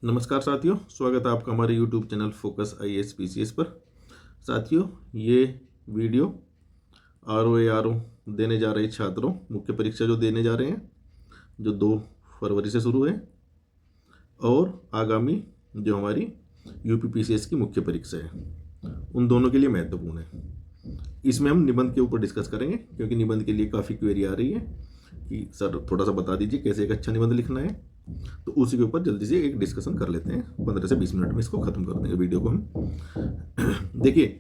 नमस्कार साथियों, स्वागत है आपका हमारे YouTube channel focus IAS PCS पर। साथियों, ये वीडियो RO देने जा रहे छात्रों, मुख्य परीक्षा जो देने जा रहे हैं, जो 2 फरवरी से शुरू है और आगामी जो हमारी UP PCS की मुख्य परीक्षा है, उन दोनों के लिए महत्वपूर्ण है। इसमें हम निबंध के ऊपर डिस्कस करेंगे, क्योंकि निबंध के लिए काफ़ी क्वेरी आ रही है कि सर थोड़ा सा बता दीजिए कैसे एक अच्छा निबंध लिखना है। तो उसी के ऊपर जल्दी से एक डिस्कशन कर लेते हैं। 15 से 20 मिनट में इसको ख़त्म कर देंगे वीडियो को हम। देखिए,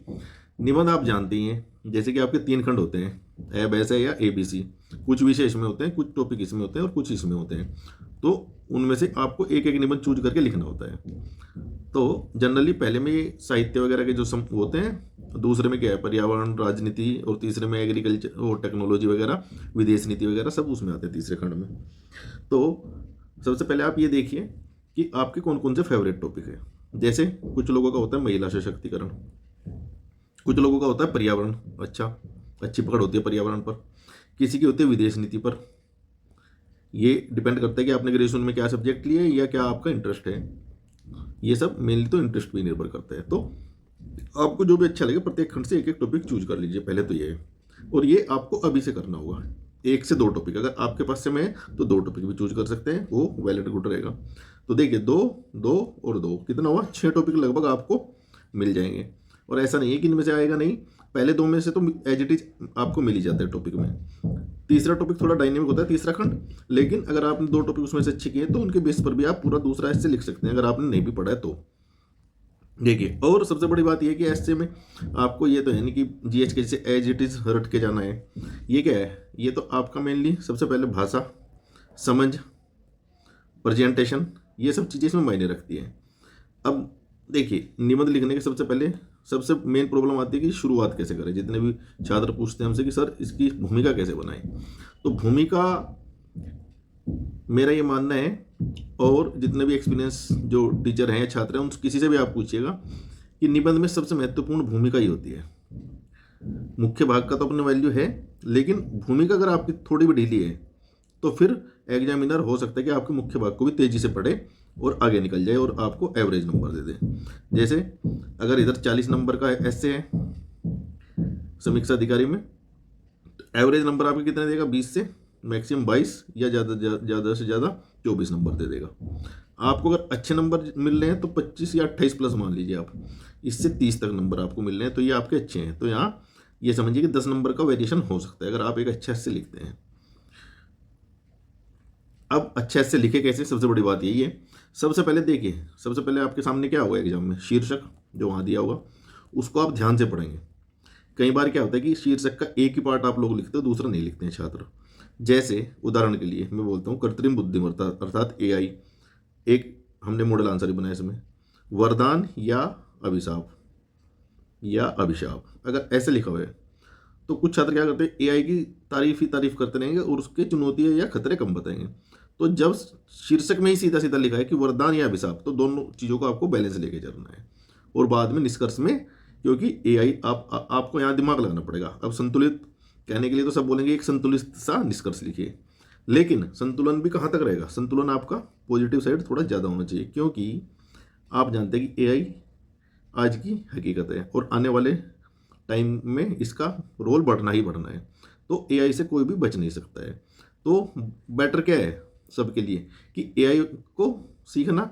निबंध आप जानते ही हैं, जैसे कि आपके 3 खंड होते हैं, ए बैस है या ABC। कुछ विषय इसमें होते हैं, कुछ टॉपिक इसमें होते हैं और कुछ इसमें होते हैं। तो उनमें से आपको एक एक निबंध चूज करके लिखना होता है। तो जनरली पहले में ये साहित्य वगैरह के जो होते हैं, दूसरे में क्या है पर्यावरण राजनीति, और तीसरे में एग्रीकल्चर और टेक्नोलॉजी वगैरह, विदेश नीति वगैरह सब उसमें आते हैं तीसरे खंड में। तो सबसे पहले आप ये देखिए कि आपके कौन कौन से फेवरेट टॉपिक है। जैसे कुछ लोगों का होता है महिला सशक्तिकरण, कुछ लोगों का होता है पर्यावरण, अच्छी पकड़ होती है पर्यावरण पर, किसी की होती है विदेश नीति पर। ये डिपेंड करता है कि आपने ग्रेजुएशन में क्या सब्जेक्ट लिए या क्या आपका इंटरेस्ट है। ये सब मेनली तो इंटरेस्ट पे निर्भर करता है। तो आपको जो भी अच्छा लगे प्रत्येक खंड से एक एक टॉपिक चूज कर लीजिए पहले तो ये है। और ये आपको अभी से करना होगा, 1 से 2 टॉपिक। अगर आपके पास समय है तो 2 टॉपिक भी चूज कर सकते हैं, वो वेल एंड गुड रहेगा। तो देखिए 2 2 और 2 कितना हुआ, 6 टॉपिक लगभग आपको मिल जाएंगे। और ऐसा नहीं है कि इनमें से आएगा नहीं, पहले 2 में से तो एज इट इज आपको मिल ही जाता है टॉपिक में। तीसरा टॉपिक थोड़ा डायनेमिक होता है, तीसरा खंड, लेकिन अगर आपने 2 टॉपिक उसमें से अच्छे किए तो उनके बेस पर भी आप पूरा दूसरा ऐसे लिख सकते हैं, अगर आपने नहीं भी पढ़ा है तो। देखिए, और सबसे बड़ी बात यह है कि ऐसे में आपको ये तो है नहीं कि GH के जैसे एज इट इज़ रट के जाना है। ये क्या है, ये तो आपका मेनली सबसे पहले भाषा, समझ, प्रेजेंटेशन, ये सब चीज़ें इसमें मायने रखती हैं। अब देखिए, निबंध लिखने के सबसे पहले सबसे मेन प्रॉब्लम आती है कि शुरुआत कैसे करें। जितने भी छात्र पूछते हैं हमसे कि सर इसकी भूमिका कैसे बनाएं, तो भूमिका मेरा ये मानना है, और जितने भी एक्सपीरियंस जो टीचर हैं, छात्र हैं, उन किसी से भी आप पूछिएगा कि निबंध में सबसे महत्वपूर्ण भूमिका ही होती है। मुख्य भाग का तो अपने वैल्यू है, लेकिन भूमिका अगर आपकी थोड़ी भी ढीली है तो फिर एग्जामिनर हो सकता है कि आपके मुख्य भाग को भी तेजी से पढ़े और आगे निकल जाए और आपको एवरेज नंबर दे दे। जैसे अगर इधर 40 नंबर का ऐसे है समीक्षा अधिकारी में, एवरेज नंबर आपके कितने देगा, 20 से मैक्सिमम 22 या ज़्यादा से ज़्यादा 24 नंबर दे देगा। आपको अगर अच्छे नंबर मिल रहे हैं तो 25 या 28 प्लस मान लीजिए आप, इससे 30 तक नंबर आपको मिल रहे हैं तो ये आपके अच्छे हैं। तो यहाँ ये समझिए कि 10 नंबर का वेरिएशन हो सकता है अगर आप एक अच्छे से लिखते हैं। अब अच्छे से लिखे कैसे, सबसे बड़ी बात यही है। सबसे पहले देखिए, सबसे पहले आपके सामने क्या होगा एग्जाम में, शीर्षक जो वहाँ दिया होगा उसको आप ध्यान से पढ़ेंगे। कई बार क्या होता है कि शीर्षक का एक ही पार्ट आप लोग लिखते हो, दूसरा नहीं लिखते हैं छात्र। जैसे उदाहरण के लिए मैं बोलता हूँ कृत्रिम बुद्धिमत्ता अर्थात AI, एक हमने मॉडल आंसर ही बनाया इसमें, वरदान या अभिशाप या अभिशाप, अगर ऐसे लिखा हुआ है तो कुछ छात्र क्या करते हैं, AI की तारीफ ही तारीफ करते रहेंगे और उसके चुनौतियाँ या खतरे कम बताएंगे। तो जब शीर्षक में ही सीधा सीधा लिखा है कि वरदान या अभिशाप, तो दोनों चीज़ों को आपको बैलेंस लेके चलना है। और बाद में निष्कर्ष में, क्योंकि AI आपको यहाँ दिमाग लगाना पड़ेगा। अब संतुलित कहने के लिए तो सब बोलेंगे एक संतुलित सा निष्कर्ष लिखिए, लेकिन संतुलन भी कहाँ तक रहेगा, संतुलन आपका पॉजिटिव साइड थोड़ा ज़्यादा होना चाहिए, क्योंकि आप जानते हैं कि AI आज की हकीकत है और आने वाले टाइम में इसका रोल बढ़ना ही बढ़ना है। तो AI से कोई भी बच नहीं सकता है। तो बेटर क्या है सबके लिए कि AI को सीखना,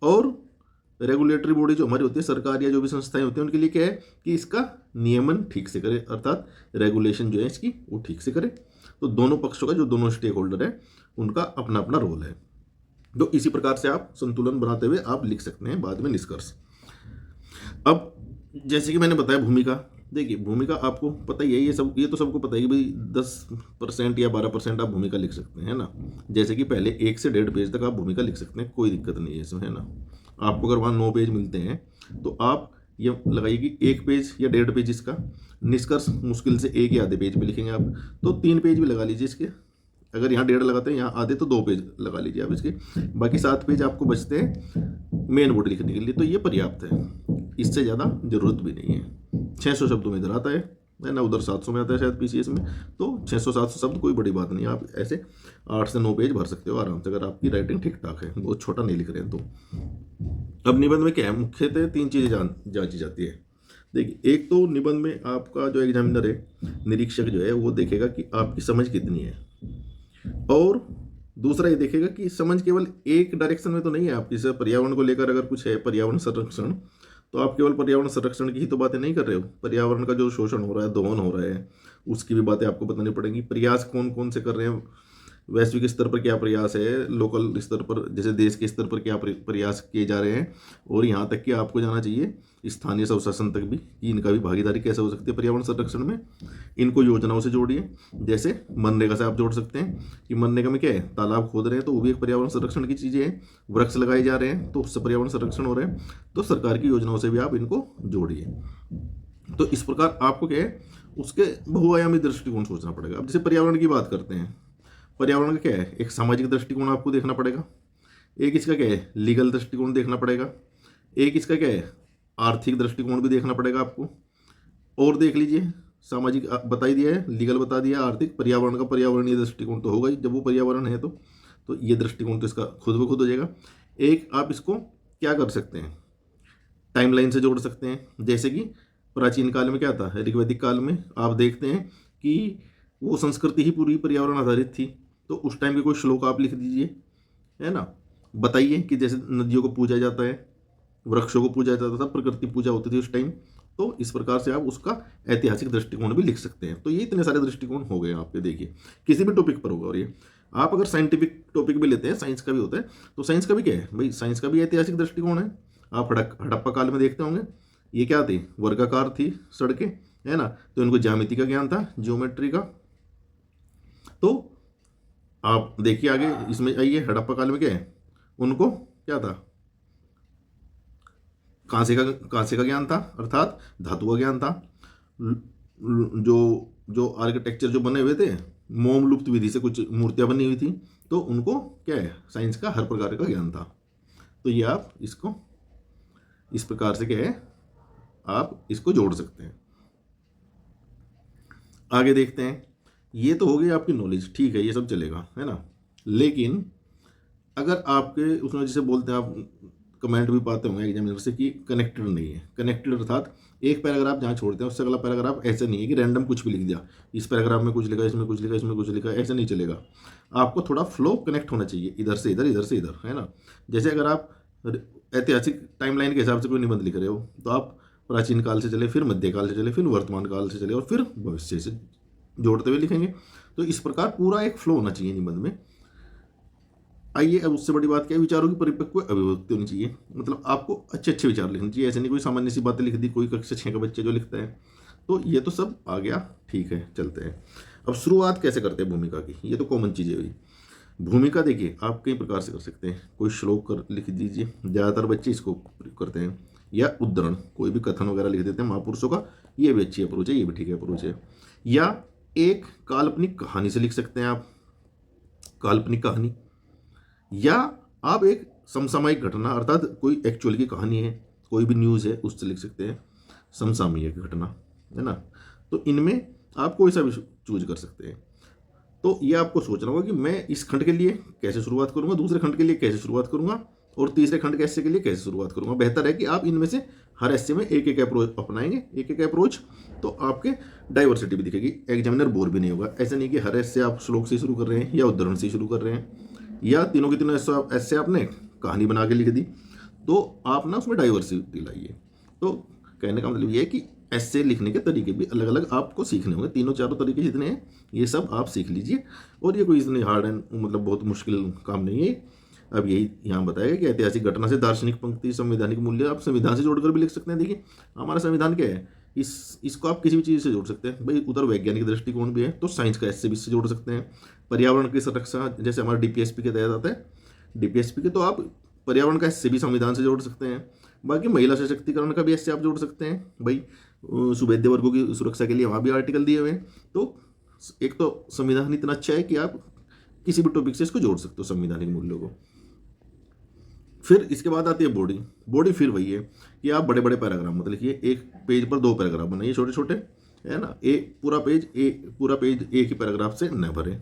और रेगुलेटरी बॉडी जो हमारी होती है, सरकार या जो भी संस्थाएं होती हैं, उनके लिए क्या है कि इसका नियमन ठीक से करे, अर्थात रेगुलेशन जो है इसकी वो ठीक से करे। तो दोनों पक्षों का जो दोनों स्टेक होल्डर है उनका अपना अपना रोल है। तो इसी प्रकार से आप संतुलन बनाते हुए आप लिख सकते हैं बाद में निष्कर्ष। अब जैसे कि मैंने बताया भूमिका, देखिए भूमिका आपको पता ही है, ये तो सबको पता है कि भाई 10% या 12% आप भूमिका लिख सकते हैं ना। जैसे कि पहले 1 से 1.5 पेज तक आप भूमिका लिख सकते हैं, कोई दिक्कत नहीं है इसमें, है ना। आपको अगर वहाँ 9 पेज मिलते हैं तो आप ये लगाइए कि 1 पेज या 1.5 पेज इसका, निष्कर्ष मुश्किल से 1 या आधे पेज पे लिखेंगे आप, तो 3 पेज भी लगा लीजिए इसके। अगर यहाँ 1.5 लगाते हैं, यहाँ आधे, तो 2 पेज लगा लीजिए आप इसके। बाकी 7 पेज आपको बचते हैं मेन बॉडी लिखने के लिए, तो ये पर्याप्त है, इससे ज़्यादा ज़रूरत भी नहीं है। 600 शब्दों में इधर आता है, है ना, उधर 700 में आता है शायद पीसीएस में, तो 600-700 शब्द कोई बड़ी बात नहीं, आप ऐसे 8 से 9 पेज भर सकते हो आराम से, अगर आपकी राइटिंग ठीक ठाक है, बहुत छोटा नहीं लिख रहे हैं तो। अब निबंध में क्या है, मुख्यतः 3 चीज़ें जांची जाती है। देखिए, एक तो निबंध में आपका जो एग्जामिनर है, निरीक्षक जो है, वो देखेगा कि आपकी समझ कितनी है, और दूसरा ये देखेगा कि समझ केवल एक डायरेक्शन में तो नहीं है आपकी। जैसे पर्यावरण को लेकर अगर कुछ है, पर्यावरण संरक्षण, तो आप केवल पर्यावरण संरक्षण की ही तो बातें नहीं कर रहे हो, पर्यावरण का जो शोषण हो रहा है, दोहन हो रहा है, उसकी भी बातें आपको बतानी पड़ेंगी। प्रयास कौन कौन से कर रहे हैं, वैश्विक स्तर पर क्या प्रयास है, लोकल स्तर पर जैसे देश के स्तर पर क्या प्रयास किए जा रहे हैं, और यहाँ तक कि आपको जाना चाहिए स्थानीय स्वशासन तक भी, कि इनका भी भागीदारी कैसे हो सकती है पर्यावरण संरक्षण में। इनको योजनाओं से जोड़िए, जैसे मनरेगा से आप जोड़ सकते हैं कि मनरेगा में क्या है, तालाब खोद रहे हैं तो वो भी एक पर्यावरण संरक्षण की चीज़ें हैं, वृक्ष लगाए जा रहे हैं तो उससे पर्यावरण संरक्षण हो रहे हैं, तो सरकार की योजनाओं से भी आप इनको जोड़िए। तो इस प्रकार आपको क्या है, उसके बहुआयामी दृष्टिकोण सोचना पड़ेगा। अब जैसे पर्यावरण की बात करते हैं, पर्यावरण का क्या है, एक सामाजिक दृष्टिकोण आपको देखना पड़ेगा, एक इसका क्या है, लीगल दृष्टिकोण देखना पड़ेगा, एक इसका क्या है, आर्थिक दृष्टिकोण भी देखना पड़ेगा आपको। और देख लीजिए, सामाजिक बता ही दिया है, लीगल बता दिया, आर्थिक, पर्यावरण का पर्यावरणीय दृष्टिकोण तो होगा ही, जब वो पर्यावरण है तो ये दृष्टिकोण तो इसका खुद ब खुद हो जाएगा। एक आप इसको क्या कर सकते हैं, टाइमलाइन से जोड़ सकते हैं। जैसे कि प्राचीन काल में क्या था, ऋग्वैदिक काल में आप देखते हैं कि वो संस्कृति ही पूरी पर्यावरण आधारित थी, तो उस टाइम के कोई श्लोक आप लिख दीजिए, है ना, बताइए कि जैसे नदियों को पूजा जाता है, वृक्षों को पूजा जाता था, प्रकृति पूजा होती थी उस टाइम, तो इस प्रकार से आप उसका ऐतिहासिक दृष्टिकोण भी लिख सकते हैं। तो ये इतने सारे दृष्टिकोण हो गए आपके, देखिए किसी भी टॉपिक पर होगा। और ये आप अगर साइंटिफिक टॉपिक भी लेते हैं, साइंस का भी होता है, तो साइंस का भी क्या है भाई, साइंस का भी ऐतिहासिक दृष्टिकोण है। आप हड़प्पा काल में देखते होंगे, ये क्या थी, वर्गाकार थी सड़कें, है ना, तो इनको ज्यामिति का ज्ञान था, ज्योमेट्री का। तो आप देखिए आगे इसमें आइए, हड़प्पा काल में क्या है, उनको क्या था, कांसे का ज्ञान था, अर्थात धातु का ज्ञान था। जो जो आर्किटेक्चर जो बने हुए थे, मोम लुप्त विधि से कुछ मूर्तियां बनी हुई थी, तो उनको क्या है, साइंस का हर प्रकार का ज्ञान था। तो ये आप इसको इस प्रकार से क्या है, आप इसको जोड़ सकते हैं। आगे देखते हैं, ये तो हो गई आपकी नॉलेज, ठीक है, ये सब चलेगा, है ना। लेकिन अगर आपके उसमें जैसे बोलते हैं, आप कमेंट भी पाते होंगे एग्जामिनर से कि कनेक्टेड नहीं है। कनेक्टेड अर्थात एक पैराग्राफ जहाँ छोड़ते हैं उससे अगला पैराग्राफ ऐसा नहीं है कि रैंडम कुछ भी लिख दिया, इस पैराग्राफ में कुछ लिखा, इसमें कुछ लिखा, इसमें कुछ लिखा, ऐसा नहीं चलेगा। आपको थोड़ा फ्लो कनेक्ट होना चाहिए, इधर से इधर, इधर से इधर, है ना। जैसे अगर आप ऐतिहासिक टाइमलाइन के हिसाब से कोई निबंध लिख रहे हो, तो आप प्राचीन काल से चले, फिर मध्यकाल से चले, फिर वर्तमान काल से चले, और फिर भविष्य से जोड़ते हुए लिखेंगे। तो इस प्रकार पूरा एक फ्लो होना चाहिए निबंध में। आइए, अब उससे बड़ी बात क्या है, विचारों की परिपक्व अभिव्यक्ति होनी चाहिए। मतलब आपको अच्छे अच्छे विचार लिखने चाहिए, ऐसे नहीं कोई सामान्य सी बातें लिख दी कोई कक्षा 6 का बच्चे जो लिखता है। तो ये तो सब आ गया, ठीक है, चलते हैं। अब शुरुआत कैसे करते हैं भूमिका की, ये तो कॉमन चीज़ें हुई। भूमिका देखिए आप कई प्रकार से कर सकते हैं, कोई श्लोक कर लिख दीजिए, ज़्यादातर बच्चे इसको प्रयोग करते हैं, या उद्धरण, कोई भी कथन वगैरह लिख देते हैं महापुरुषों का, ये भी अच्छी अप्रोच है, ये भी ठीक है अप्रोच है। या एक काल्पनिक कहानी से लिख सकते हैं आप, काल्पनिक कहानी, या आप एक समसामयिक घटना, अर्थात कोई एक्चुअल की कहानी है, कोई भी न्यूज़ है, उससे लिख सकते हैं समसामयिक घटना, है ना। तो इनमें आप कोई सा भी चूज कर सकते हैं। तो ये आपको सोचना होगा कि मैं इस खंड के लिए कैसे शुरुआत करूंगा, दूसरे खंड के लिए कैसे शुरुआत करूंगा, और तीसरे खंड के ऐसे के लिए कैसे शुरुआत करूंगा। बेहतर है कि आप इनमें से हर ऐसे में एक एक अप्रोच अपनाएंगे, एक एक अप्रोच, तो आपके डाइवर्सिटी भी दिखेगी, एग्जामिनर बोर भी नहीं होगा। ऐसा नहीं कि हर ऐसे आप श्लोक से शुरू कर रहे हैं या उदाहरण से शुरू कर रहे हैं, या तीनों की तीनों ऐसे आपने कहानी बना के लिख दी, तो आप ना उसमें डाइवर्सिटी लाइए। तो कहने का मतलब ये है कि ऐसे लिखने के तरीके भी अलग अलग आपको सीखने होंगे, तीनों चारों तरीके जितने हैं ये सब आप सीख लीजिए। और ये कोई इतनी हार्ड एंड मतलब बहुत मुश्किल काम नहीं है। अब यही यहाँ बताएगा कि ऐतिहासिक घटना से दार्शनिक पंक्ति, संवैधानिक मूल्य, आप संविधान से जोड़कर भी लिख सकते हैं। देखिए हमारा संविधान क्या है, इसको आप किसी भी चीज़ से जोड़ सकते हैं भाई। उधर वैज्ञानिक दृष्टिकोण भी है, तो साइंस का ऐसे भी इससे जोड़ सकते हैं। पर्यावरण की संरक्षा जैसे हमारा डीपीएसपी के तहत आता है, डीपीएसपी के, तो आप पर्यावरण का ऐसे भी संविधान से जोड़ सकते हैं। बाकी महिला सशक्तिकरण का भी ऐसे आप जोड़ सकते हैं भाई, सुभेद्य वर्गों की सुरक्षा के लिए वहाँ भी आर्टिकल दिए हुए हैं। तो एक तो संविधान इतना अच्छा है कि आप किसी भी टॉपिक से इसको जोड़ सकते हो, संवैधानिक मूल्यों को। फिर इसके बाद आती है बॉडी फिर वही है कि आप बड़े बड़े पैराग्राफ मत लिखिए, एक पेज पर 2 पैराग्राफ बनाइए छोटे छोटे, है ना। पूरा पेज एक ही पैराग्राफ से न भरें।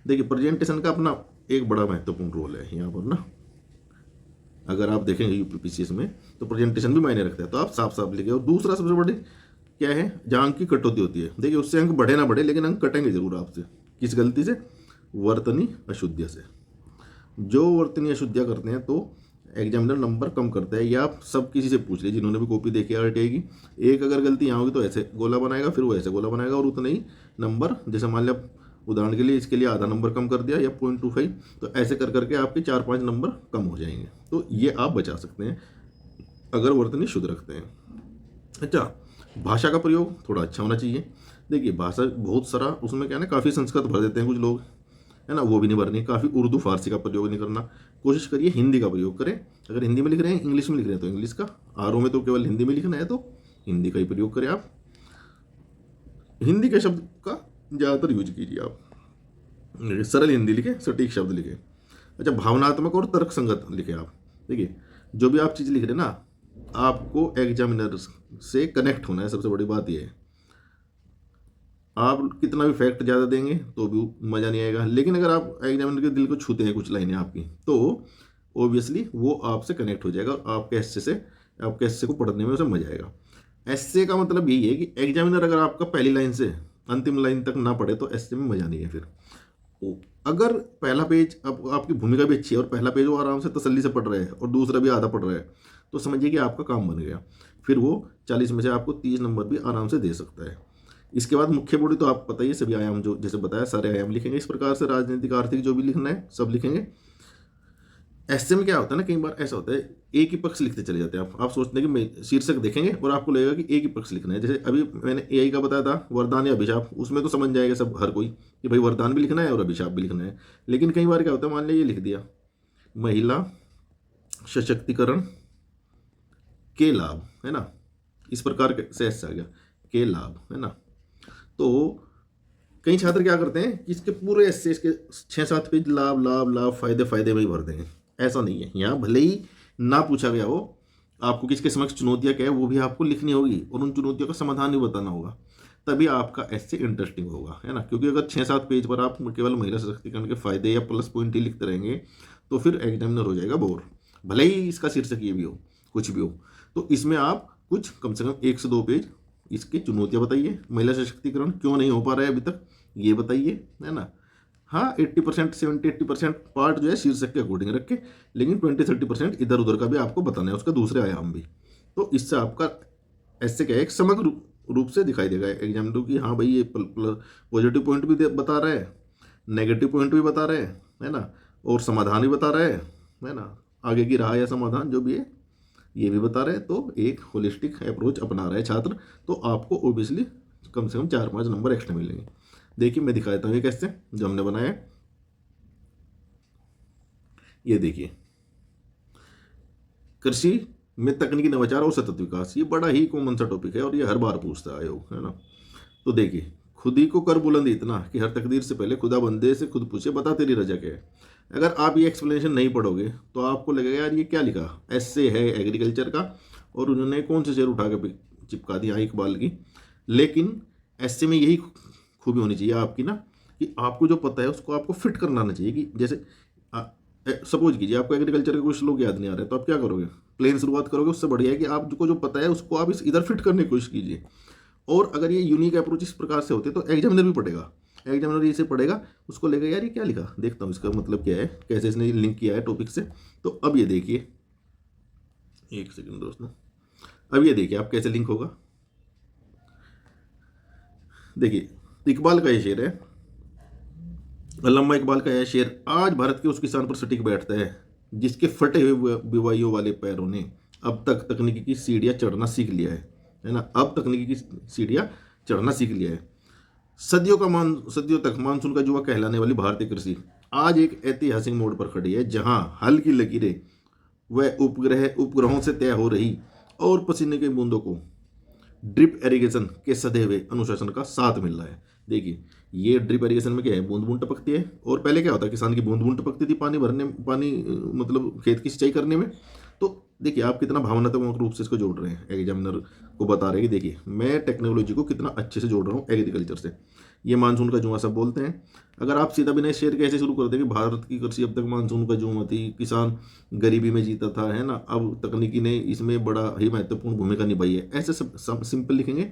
देखिए प्रेजेंटेशन का अपना एक बड़ा महत्वपूर्ण रोल है यहाँ पर ना। अगर आप देखेंगे यूपीपीसीएस में तो प्रेजेंटेशन भी मायने रखता है, तो आप साफ साफ लिखे। और दूसरा सबसे बड़ी क्या है, जहाँ अंक की कटौती होती है। देखिए उससे अंक बढ़े ना बढ़े, लेकिन अंक कटेंगे जरूर आपसे। किस गलती से? वर्तनी अशुद्धिया से। जो वर्तनी अशुद्धियाँ करते हैं तो एग्जामिनर नंबर कम करता है। या आप सब किसी से पूछ लीजिए जिन्होंने भी कॉपी देखी है आरटीआई की, एक अगर गलती यहाँ होगी तो ऐसे गोला बनाएगा, फिर वो ऐसे गोला बनाएगा, और उतना ही नंबर, जैसे मान लिया उदाहरण के लिए इसके लिए आधा नंबर कम कर दिया या 0.25, तो ऐसे कर करके आपके 4-5 नंबर कम हो जाएंगे। तो ये आप बचा सकते हैं अगर वर्तनी शुद्ध रखते हैं। अच्छा, भाषा का प्रयोग थोड़ा अच्छा होना चाहिए। देखिए भाषा बहुत सारा उसमें क्या है ना, काफ़ी संस्कृत भर देते हैं कुछ लोग, है ना, वो भी नहीं भरनी। काफ़ी उर्दू फारसी का प्रयोग नहीं करना। कोशिश करिए हिंदी का प्रयोग करें। अगर हिंदी में लिख रहे हैं, इंग्लिश में लिख रहे हैं तो इंग्लिश का, आरओ में तो केवल हिंदी में लिखना है तो हिंदी का ही प्रयोग करें। आप हिंदी के शब्द का ज़्यादातर यूज कीजिए। आप सरल हिंदी लिखें, सटीक शब्द लिखें। अच्छा, भावनात्मक और तर्क संगत लिखें आप। देखिए जो भी आप चीज़ लिख रहे हैं ना, आपको एग्जामिनर से कनेक्ट होना है। सबसे बड़ी बात यह है, आप कितना भी फैक्ट ज़्यादा देंगे तो भी मज़ा नहीं आएगा, लेकिन अगर आप एग्जामिनर के दिल को छूते हैं कुछ लाइनें आपकी, तो ऑब्वियसली वो आपसे कनेक्ट हो जाएगा और आपके एस्से को पढ़ने में उसे मज़ा आएगा। एस्से का मतलब यही है कि एग्जामिनर अगर आपका पहली लाइन से अंतिम लाइन तक ना पढ़े तो एस्से में मज़ा नहीं है। फिर अगर पहला पेज आपकी भूमिका भी अच्छी है और पहला पेज वो आराम से तसल्ली से पढ़ रहे हैं और दूसरा भी आधा पढ़ रहा है, तो समझिए कि आपका काम बन गया। फिर वो 40 में से आपको 30 नंबर भी आराम से दे सकता है। इसके बाद मुख्य बॉडी तो आप पता ही, सभी आयाम जो जैसे बताया सारे आयाम लिखेंगे इस प्रकार से, राजनीतिक आर्थिक जो भी लिखना है सब लिखेंगे। ऐसे में क्या होता है ना, कई बार ऐसा होता है एक ही पक्ष लिखते चले जाते हैं। आप सोचते हैं कि मैं शीर्षक देखेंगे और आपको लगेगा कि एक ही पक्ष लिखना है। जैसे अभी मैंने एआई का बताया था, वरदान या अभिशाप, उसमें तो समझ जाएगा सब हर कोई कि भाई वरदान भी लिखना है और अभिशाप भी लिखना है। लेकिन कई बार क्या होता है, मान लीजिए ये लिख दिया महिला सशक्तिकरण के लाभ, है ना, इस प्रकार से ऐसा आ गया के लाभ, है ना। तो कई छात्र क्या करते हैं कि इसके पूरे ऐसे इसके 6-7 पेज लाभ लाभ लाभ फायदे फायदे में ही भर देंगे। ऐसा नहीं है। यहाँ भले ही ना पूछा गया हो, आपको किसके समक्ष चुनौतियाँ क्या है वो भी आपको लिखनी होगी और उन चुनौतियों का समाधान भी बताना होगा, तभी आपका ऐसे इंटरेस्टिंग होगा, है ना। क्योंकि अगर 6-7 पेज पर आप केवल महिला सशक्तिकरण के फायदे या प्लस पॉइंट ही लिखते रहेंगे तो फिर एग्जामिनर हो जाएगा बोर। भले ही इसका शीर्षक ये भी हो, कुछ भी हो, तो इसमें आप कुछ कम से कम 1 से 2 पेज इसकी चुनौतियाँ बताइए। महिला सशक्तिकरण क्यों नहीं हो पा रहा है अभी तक, ये बताइए, है ना। हाँ 80%, 70-80% पार्ट जो है शीर्षक के अकॉर्डिंग रख के, लेकिन 20-30% इधर उधर का भी आपको बताना है, उसका दूसरे आयाम भी। तो इससे आपका ऐसे क्या है, एक समग्र रूप से दिखाई देगा एग्जामिनर की, हाँ भाई ये पॉजिटिव पॉइंट भी बता रहा है, नेगेटिव पॉइंट भी बता रहे हैं, है ना, और समाधान भी बता रहे हैं, है ना, आगे की राह या समाधान जो भी है ये भी बता रहे हैं। तो एक होलिस्टिक अप्रोच अपना रहा है छात्र, तो आपको ओबियसली कम से कम 4-5 नंबर एक्स्ट्रा मिलेंगे। देखिए मैं दिखा देता हूँ ये कैसे जो हमने बनाया है। ये देखिए, कृषि में तकनीकी नवाचार और सतत विकास, ये बड़ा ही कॉमन सा टॉपिक है और ये हर बार पूछता है आयोग, है ना। तो देखिए, खुद ही को कर बुलंद इतना कि हर तकदीर से पहले खुदा बंदे से खुद पूछे बता तेरी रजा क्या है। अगर आप ये एक्सप्लेनेशन नहीं पढ़ोगे तो आपको लगेगा यार ये क्या लिखा, ऐसे है एग्रीकल्चर का और उन्होंने कौन से शेर उठा के चिपका दिया इकबाल की। लेकिन ऐसे में यही खूबी होनी चाहिए आपकी ना, कि आपको जो पता है उसको आपको फिट करना आना चाहिए। कि जैसे सपोज कीजिए आपको एग्रीकल्चर के कुछ लोग याद नहीं आ रहे, तो आप क्या करोगे, प्लेन शुरुआत करोगे। उससे बढ़िया है कि आपको जो पता है उसको आप इधर फिट करने की कोशिश कीजिए। और अगर ये यूनिक अप्रोच इस प्रकार से होते तो एग्जामिनर भी पढ़ेगा, एग्जामिनर इसे पढ़ेगा, उसको लेगा यार ये क्या लिखा, देखता हूँ इसका मतलब क्या है, कैसे इसने लिंक किया है टॉपिक से। तो अब ये देखिए, एक सेकंड दोस्तों, अब ये देखिए आप कैसे लिंक होगा। देखिए इकबाल का ये शेर है, अल्लामा इकबाल का यह शेर आज भारत के उस किसान पर सटीक बैठता है जिसके फटे हुए बिवाइयों वाले पैरों ने अब तक तकनीकी की सीढ़ियाँ चढ़ना सीख लिया है ना। अब तकनीकी की सीढ़ियाँ चढ़ना सीख लिया है। सदियों तक मानसून का जुआ कहलाने वाली भारतीय कृषि आज एक ऐतिहासिक मोड़ पर खड़ी है, जहां हल की लकीरें वह उपग्रहों से तय हो रही और पसीने के बूंदों को ड्रिप इरिगेशन के सधे हुए अनुशासन का साथ मिल रहा है। देखिए ये ड्रिप इरिगेशन में क्या है, बूंद बूंद टपकती है। और पहले क्या होता है, किसान की बूंद बूंद टपकती थी पानी मतलब खेत की सिंचाई करने में। तो देखिए आप कितना भावनात्मक रूप से इसको जोड़ रहे हैं, एग्जामिनर को बता रहे हैं कि देखिए मैं टेक्नोलॉजी को कितना अच्छे से जोड़ रहा हूँ एग्रीकल्चर से। ये मानसून का जुआ सब बोलते हैं। अगर आप सीधा बिना शेयर कैसे शुरू कर देंगे, भारत की कृषि अब तक मानसून का जुआ थी, किसान गरीबी में जीता था, है ना, अब तकनीकी ने इसमें बड़ा ही महत्वपूर्ण भूमिका निभाई है, ऐसे सब सिंपल लिखेंगे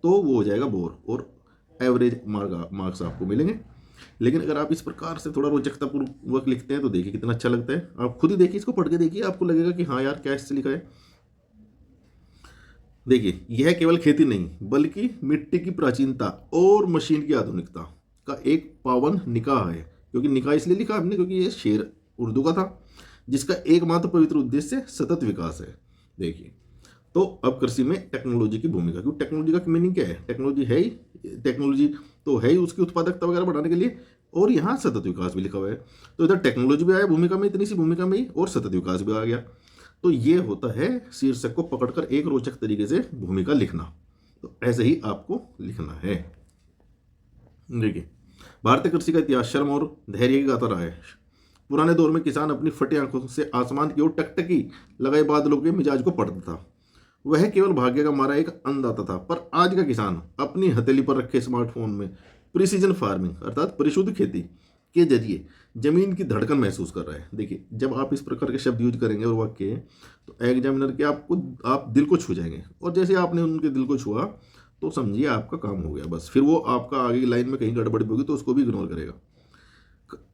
तो वो हो जाएगा बोर और एवरेज मार्क्स आपको मिलेंगे। लेकिन अगर आप इस प्रकार से थोड़ा रोचकतापूर्वक लिखते हैं तो देखिए कितना अच्छा लगता है। आप खुद ही देखिए, इसको पढ़ के देखिए, आपको लगेगा कि हाँ यार क्या इससे लिखा है। देखिए यह केवल खेती नहीं बल्कि मिट्टी की प्राचीनता और मशीन की आधुनिकता का एक पावन निकाह है। क्योंकि निकाह इसलिए लिखा हमने क्योंकि ये शेर उर्दू का था, जिसका एकमात्र पवित्र उद्देश्य सतत विकास है। देखिए तो अब कृषि में टेक्नोलॉजी की भूमिका, क्योंकि टेक्नोलॉजी का मीनिंग क्या है, टेक्नोलॉजी है ही, टेक्नोलॉजी तो है ही उसकी उत्पादकता वगैरह बढ़ाने के लिए, और यहाँ सतत विकास भी लिखा हुआ है। तो इधर टेक्नोलॉजी भी आया भूमिका में, इतनी सी भूमिका में ही, और सतत विकास भी आ गया। तो ये होता है शीर्षक को पकड़कर एक रोचक तरीके से भूमिका लिखना। तो ऐसे ही आपको लिखना है। देखिए भारतीय कृषि का इतिहास शर्म और धैर्य की गाथा रहा है। पुराने दौर में किसान अपनी फटी आंखों से आसमान की ओर टकटकी लगाए बादलों के मिजाज को पढ़ता था। वह केवल भाग्य का मारा एक अन्नदाता था। पर आज का किसान अपनी हथेली पर रखे स्मार्टफोन में प्रिसीजन फार्मिंग अर्थात परिशुद्ध खेती के जरिए जमीन की धड़कन महसूस कर रहा है। देखिए जब आप इस प्रकार के शब्द यूज करेंगे और वाक्य, तो एग्जामिनर के आप दिल को छू जाएंगे, और जैसे आपने उनके दिल को छुआ तो समझिए आपका काम हो गया बस। फिर वो आपका आगे की लाइन में कहीं गड़बड़ी होगी तो उसको भी इग्नोर करेगा।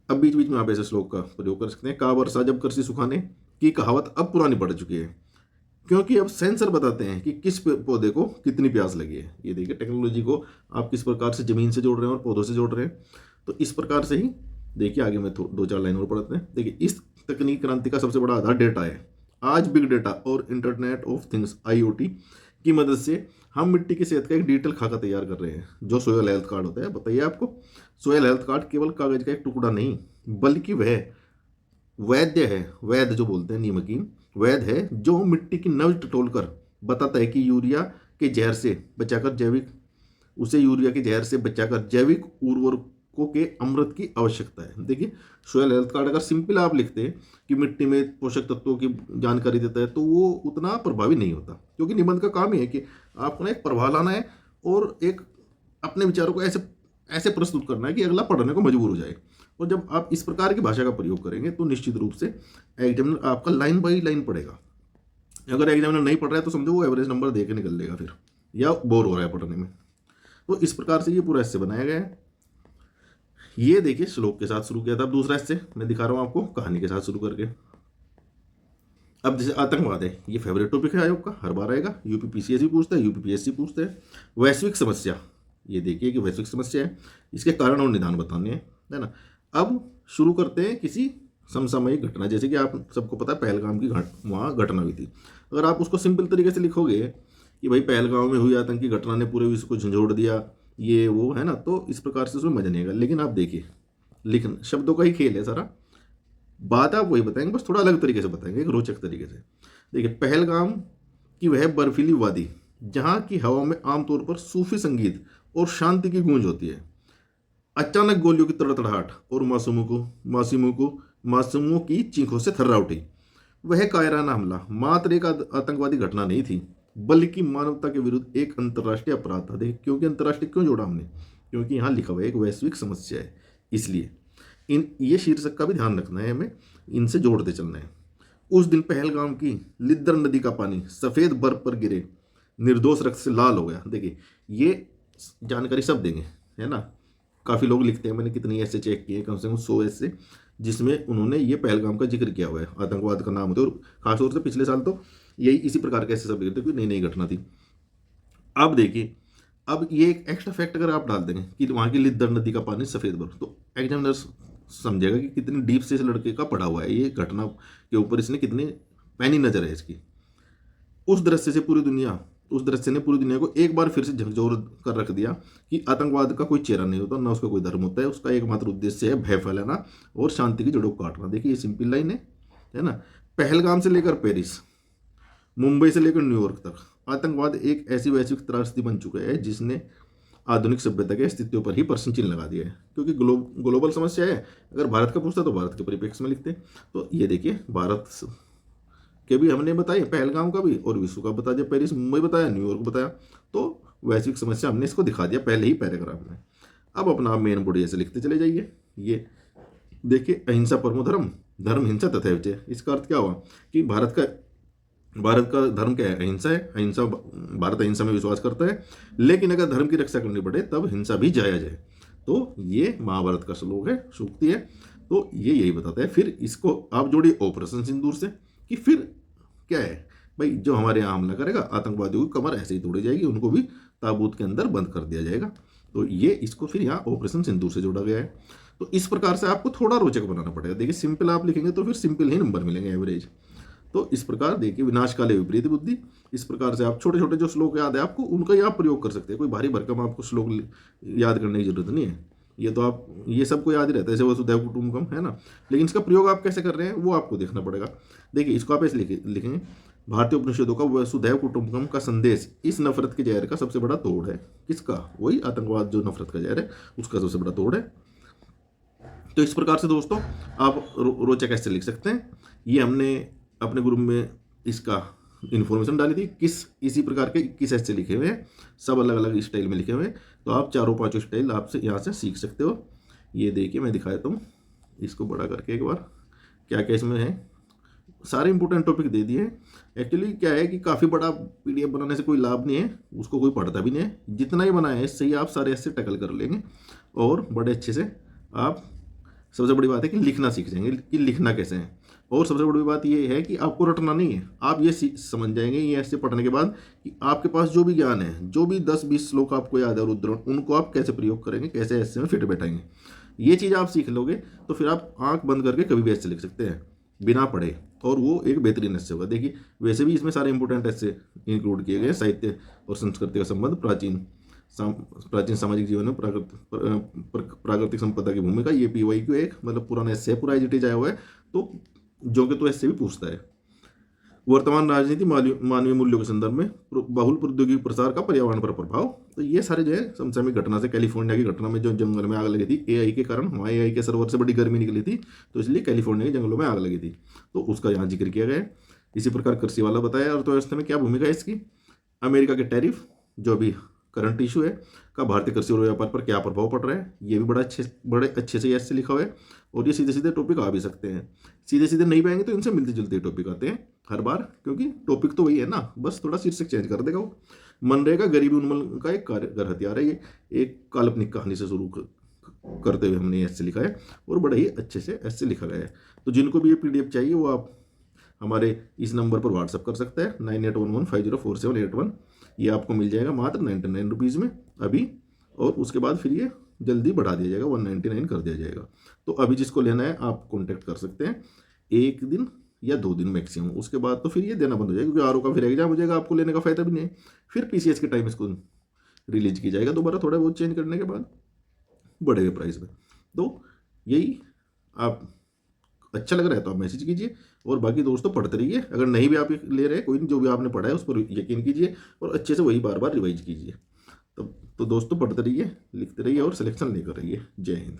अब बीच बीच में आप ऐसे श्लोक का प्रयोग कर सकते हैं। का वर्षा जब कृषि सुखाने की कहावत अब पुरानी पड़ चुकी है, क्योंकि अब सेंसर बताते हैं कि किस पौधे को कितनी प्यास लगी है। ये देखिए टेक्नोलॉजी को आप किस प्रकार से जमीन से जोड़ रहे हैं और पौधों से जोड़ रहे हैं। तो इस प्रकार से ही देखिए आगे में दो चार लाइन और पढ़ते हैं। देखिए इस तकनीक क्रांति का सबसे बड़ा आधार डेटा है। आज बिग डेटा और इंटरनेट ऑफ थिंग्स IoT की मदद से हम मिट्टी की सेहत का एक डिजिटल खाका तैयार कर रहे हैं, जो सोयल हेल्थ कार्ड होता है। बताइए आपको, सोयल हेल्थ कार्ड केवल कागज का एक टुकड़ा नहीं बल्कि वह वैद्य है, वैद्य जो बोलते हैं नियमकीन वैद्य है, जो मिट्टी की नब्ज टटोल कर बताता है कि यूरिया के जहर से बचाकर जैविक उर्वरकों के अमृत की आवश्यकता है। देखिए सोयल हेल्थ कार्ड अगर सिंपल आप लिखते हैं कि मिट्टी में पोषक तत्वों की जानकारी देता है तो वो उतना प्रभावी नहीं होता, क्योंकि निबंध का काम ही है कि आपको ना एक प्रभाव लाना है और एक अपने विचारों को ऐसे प्रस्तुत करना है कि अगला पढ़ने को मजबूर हो जाए। और जब आप इस प्रकार की भाषा का प्रयोग करेंगे तो निश्चित रूप से एग्जामिनर आपका लाइन बाई लाइन पढ़ेगा। अगर एग्जामिनर नहीं पढ़ रहा है तो समझो वो एवरेज नंबर दे के निकल लेगा फिर, या बोर हो रहा है पढ़ने में। तो इस प्रकार से ये पूरा एस्से बनाया गया है। ये देखिए श्लोक के साथ शुरू किया था, अब दूसरा एस्से मैं दिखा रहा हूँ आपको कहानी के साथ शुरू करके। अब जैसे आतंकवाद है, ये फेवरेट टॉपिक है आयोग का, हर बार आएगा। UPPCS भी पूछता है, UPPSC पूछते हैं। वैश्विक समस्या, ये देखिए कि वैश्विक समस्या है, इसके कारण और निदान बताने हैं, है ना। अब शुरू करते हैं किसी समसामयिक घटना, जैसे कि आप सबको पता है पहलगाम की वहाँ घटना हुई थी। अगर आप उसको सिंपल तरीके से लिखोगे कि भाई पहलगाम में हुई आतंकी घटना ने पूरे विश्व को झंझोड़ दिया, ये वो, है ना, तो इस प्रकार से उसमें मजा नहीं आएगा। लेकिन आप देखिए लिखना शब्दों का ही खेल है सारा, बात आप वही बताएंगे, बस थोड़ा अलग तरीके से बताएंगे, एक रोचक तरीके से। देखिए पहलगाम की वह बर्फीली वादी जहाँ की हवा में आमतौर पर सूफी संगीत और शांति की गूंज होती है, अचानक गोलियों की तड़तड़ाहट और मासूमों की चीखों से थर्रा उठी। वह कायराना हमला मात्र एक आतंकवादी घटना नहीं थी, बल्कि मानवता के विरुद्ध एक अंतर्राष्ट्रीय अपराध था। देखिए क्योंकि अंतर्राष्ट्रीय क्यों जोड़ा हमने, क्योंकि यहाँ लिखा हुआ है एक वैश्विक समस्या है, इसलिए ये शीर्षक का भी ध्यान रखना है, हमें इनसे जोड़ते चलना है। उस दिन पहलगाम की लिद्दर नदी का पानी सफ़ेद बर्फ पर गिरे निर्दोष रक्त से लाल हो गया। देखिए ये जानकारी सब देंगे, है ना। काफ़ी लोग लिखते हैं, मैंने कितनी ऐसे चेक किए, कम से कम 100 ऐसे, जिसमें उन्होंने ये पहलगाम का जिक्र किया हुआ है, आतंकवाद का नाम होता है। और खासतौर से पिछले साल तो यही इसी प्रकार के ऐसे सब लिखते हैं, नई घटना थी। अब देखिए, अब ये एक एक्स्ट्रा फैक्ट अगर आप डाल देंगे कि वहाँ की लिद्दर नदी का पानी सफ़ेद बर्फ, तो एग्जामिनर समझेगा कि कितनी डीप से इस लड़के का पढ़ा हुआ है, ये घटना के ऊपर इसने कितनी पैनी नज़र है इसकी। उस दृश्य ने पूरी दुनिया को एक बार फिर से झकझोर कर रख दिया कि आतंकवाद का कोई चेहरा नहीं होता, ना उसका कोई धर्म होता है, उसका एकमात्र उद्देश्य है भय फैलाना और शांति की जड़ों को काटना। देखिए ये सिंपल लाइन है ना। पहलगाम से लेकर पेरिस, मुंबई से लेकर न्यूयॉर्क तक आतंकवाद एक ऐसी वैश्विक त्रासदी बन चुका है जिसने आधुनिक सभ्यता के अस्तित्व पर ही प्रश्न चिन्ह लगा दिया है। क्योंकि ग्लोबल समस्या है, अगर भारत का पूछता तो भारत के परिप्रेक्ष्य में लिखते। तो ये देखिए भारत कि भी हमने बताया पहलगाम का भी और विश्व का बता दिया, पेरिस मुंबई बताया, न्यूयॉर्क बताया। तो वैश्विक समस्या हमने इसको दिखा दिया पहले ही पैराग्राफ में। अब अपना मेन बॉडी ऐसे लिखते चले जाइए। ये देखिए, अहिंसा परमो धर्म, धर्म हिंसा तथैव च। इसका अर्थ क्या हुआ कि भारत का धर्म क्या है? अहिंसा है। अहिंसा, भारत अहिंसा में विश्वास करता है, लेकिन अगर धर्म की रक्षा करनी पड़े तब हिंसा भी जायज है। तो ये महाभारत का श्लोक है, सूक्ति है। तो ये यही बताता है। फिर इसको आप जोड़िए ऑपरेशन सिंदूर से, कि फिर क्या है भाई, जो हमारे यहाँ हमला करेगा आतंकवादियों की कमर ऐसे ही तोड़ी जाएगी, उनको भी ताबूत के अंदर बंद कर दिया जाएगा। तो ये इसको फिर यहाँ ऑपरेशन सिंदूर से जोड़ा गया है। तो इस प्रकार से आपको थोड़ा रोचक बनाना पड़ेगा। देखिए, सिंपल आप लिखेंगे तो फिर सिंपल ही नंबर मिलेंगे, एवरेज। तो इस प्रकार देखिए, विनाश काले विपरीत बुद्धि, इस प्रकार से आप छोटे छोटे जो श्लोक याद है आपको, उनका ही आप प्रयोग कर सकते हैं। कोई भारी भरकम आपको श्लोक याद करने की जरूरत नहीं है। ये तो आप, ये सबको याद ही रहता है, जैसे वसुधैव कुटुंबकम है ना, लेकिन इसका प्रयोग आप कैसे कर रहे हैं वो आपको देखना पड़ेगा। देखिए, इसको आप ऐसे लिखेंगे, भारतीय उपनिषदों का वसुधैव कुटुंबकम का संदेश इस नफरत के जहर का सबसे बड़ा तोड़ है। किसका? वही आतंकवाद, जो नफरत का जहर है उसका सबसे बड़ा तोड़ है। तो इस प्रकार से दोस्तों आप रोचक ऐसे लिख सकते हैं। ये हमने अपने ग्रुप में इसका इन्फॉर्मेशन डाली थी, इसी प्रकार के 21 ऐसे लिखे हुए हैं, सब अलग अलग स्टाइल में लिखे हुए हैं। तो आप चारों पांचों स्टाइल आपसे यहाँ से सीख सकते हो। ये देखिए, मैं दिखाया हूँ इसको बड़ा करके एक बार, क्या क्या इसमें है। सारे इंपॉर्टेंट टॉपिक दे दिए हैं। एक्चुअली क्या है कि काफ़ी बड़ा PDF बनाने से कोई लाभ नहीं है, उसको कोई पढ़ता भी नहीं है। जितना ही बनाया है इससे ही आप सारे ऐसे टैकल कर लेंगे और बड़े अच्छे से आप, सबसे बड़ी बात है कि लिखना सीख जाएंगे कि लिखना कैसे है। और सबसे बड़ी बात ये है कि आपको रटना नहीं है, आप ये समझ जाएंगे ये ऐसे पढ़ने के बाद कि आपके पास जो भी ज्ञान है, जो भी 10-20 श्लोक आपको याद है रुद्र, उनको आप कैसे प्रयोग करेंगे, कैसे ऐसे में फिट बैठाएंगे। ये चीज़ आप सीख लोगे तो फिर आप आंख बंद करके कभी भी ऐसे लिख सकते हैं बिना पढ़े, और वो एक बेहतरीन ऐसे होगा। देखिए, वैसे भी इसमें सारे इंपॉर्टेंट ऐसे इंक्लूड किए गए। साहित्य और संस्कृति का संबंध, प्राचीन सामाजिक जीवन में प्राकृतिक संपदा की भूमिका, ये PYQ एक मतलब पुराना ऐसे पूरा एजिटेज आया हुआ है। तो जो कि तो ऐसे भी पूछता है। वर्तमान राजनीति, मानवीय मूल्यों के संदर्भ में बहुल प्रौद्योगिकी प्रसार का पर्यावरण पर प्रभाव। तो ये सारे जो है समसामयिक घटना से, कैलिफोर्निया की घटना में जो जंगल में आग लगी थी AI के कारण, हमारे AI के सर्वर से बड़ी गर्मी निकली थी, तो इसलिए कैलिफोर्निया के जंगलों में आग लगी थी, तो उसका यहाँ जिक्र किया गया है। इसी प्रकार कृषि वाला बताया, अर्थव्यवस्था में क्या भूमिका है इसकी, अमेरिका के टैरिफ जो अभी करंट इशू है का भारतीय कृषि और व्यापार पर क्या प्रभाव पड़ रहा है, ये भी बड़े अच्छे से ऐसे लिखा हुआ है। और ये सीधे सीधे टॉपिक आ भी सकते हैं, सीधे सीधे नहीं पाएंगे तो इनसे मिलते जुलते टॉपिक आते हैं हर बार, क्योंकि टॉपिक तो वही है ना, बस थोड़ा शीर्षक चेंज कर देगा वो। मनरेगा गरीबी उन्मूलन का एक कारगर हथियार है। ये एक काल्पनिक कहानी से शुरू करते हुए हमने ऐसे लिखा है और बड़े ही अच्छे से ऐसे लिखा गया है। तो जिनको भी ये PDF चाहिए वो आप हमारे इस नंबर पर व्हाट्सअप कर सकते हैं 9811504781। ये आपको मिल जाएगा मात्र 99 रुपीज़ में अभी, और उसके बाद फिर ये जल्दी बढ़ा दिया जाएगा, 199 कर दिया जाएगा। तो अभी जिसको लेना है आप कॉन्टैक्ट कर सकते हैं, 1 दिन या 2 दिन मैक्सिमम, उसके बाद तो फिर ये देना बंद हो जाएगा, क्योंकि RO का फिर एग्जाम हो जाएगा, आपको लेने का फायदा भी नहीं है। फिर PCS के टाइम इसको रिलीज किया जाएगा दोबारा, थोड़ा बहुत चेंज करने के बाद बढ़े हुए प्राइस में। तो यही, आप अच्छा लग रहा है तो आप मैसेज कीजिए, और बाकी दोस्तों पढ़ते रहिए। अगर नहीं भी आप ले रहे हैं कोई नहीं, जो भी आपने पढ़ा है उस पर यकीन कीजिए और अच्छे से वही बार बार रिवाइज कीजिए। तो दोस्तों पढ़ते रहिए, लिखते रहिए और सिलेक्शन लेकर रहिए। जय हिंद।